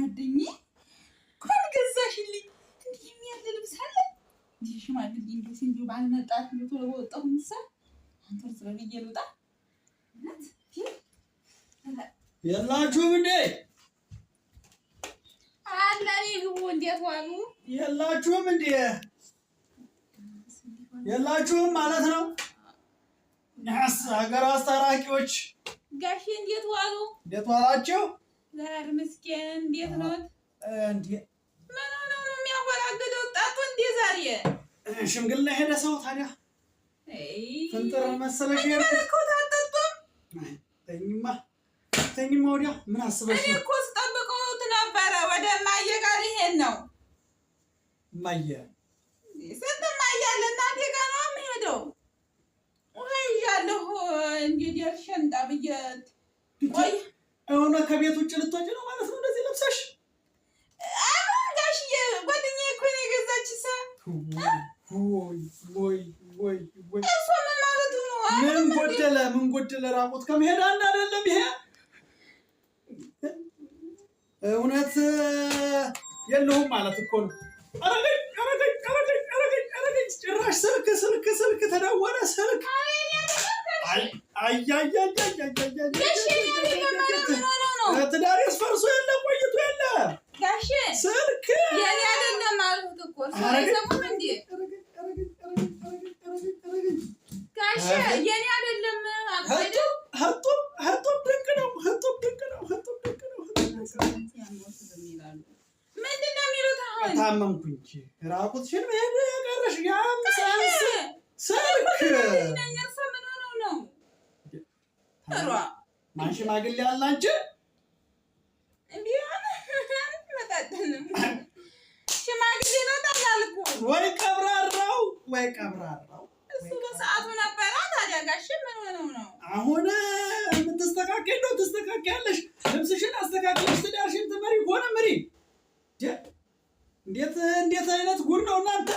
ጓደኛዬ እንኳን ገዛሽልኝ እንዲህ የሚያለ ልብስ አለ እንዲህ ሽማግሌ እንዲህ እንዲሁ ባልመጣት እንዲሁ ቶሎ በወጣሁ እንሳ አንተ ስለብዬ ልውጣ እናት የላችሁም እንዴ? አላኔ ግቡ እንዴት ዋሉ? የላችሁም እንዴ? የላችሁም ማለት ነው። ናስ ሀገር አስታራቂዎች ጋሼ እንዴት ዋሉ? እንዴት ዋላችሁ? ዛሬ ምስኪን እንዴት ነው? እንዴ ምን ነው የሚያወራገደው ወጣቱ እንዴ ዛሬ? ሽምግልና ሄደ ሰው ታዲያ ፍንጥር መሰለሽ የርኩ ታጠጡም ተኝማ ወዲያ ምን አስበሽ ነው? እኔ እኮ ስጠብቀው ነበረ ወደ ማየ ጋር ይሄን ነው ማየ ስንት ማየ አለ እናቴ ጋር ነው የምሄደው ወይ ያለሁ እንዴ ደርሸንጣ ብየት ወይ አሁን ከቤት ውጭ ልትወጪ ነው ማለት ነው እንደዚህ ለብሰሽ? አሁን ጋሽዬ ጓደኛዬ እኮ ነው የገዛች ወይ እሱ ምን ማለቱ ነው? ምን ጎደለ ራቁት ከመሄድ አንድ አይደለም ይሄ እውነት የለውም ማለት እኮ ነው። አረገኝ ጭራሽ ስልክ ተደወለ ስልክ ትዳር ያስፈርሶ የለ ቆይቶ የለ ጋሼ ስልክ የኔ አይደለም አልኩት እኮ ሰሙም እንዴ ጋሼ የኔ አይደለም አልኩት ሀጡም ድንቅ ነው ምንድን ነው የሚሉት አሁን ታመምኩኝ ራቁትሽን መሄድ ቀረሽ ያምሳንስ ስልክ ነኝርሰ ምን ሆነው ነው ማን ሽማግሌ ያለ አንቺ እንዲያን መጣደንም ሽማግሌ ነው ታላልኩ ወይ ቀብራራው እሱ በሰዓቱ ነበረ ታዲያ ጋሼ ምን ሆነው ነው አሁን የምትስተካከል ነው ትስተካከያለሽ ልብስሽን አስተካክለሽ ትዳርሽን ትመሪ ሆነ ምሪ እንዴት አይነት ጉድ ነው እናንተ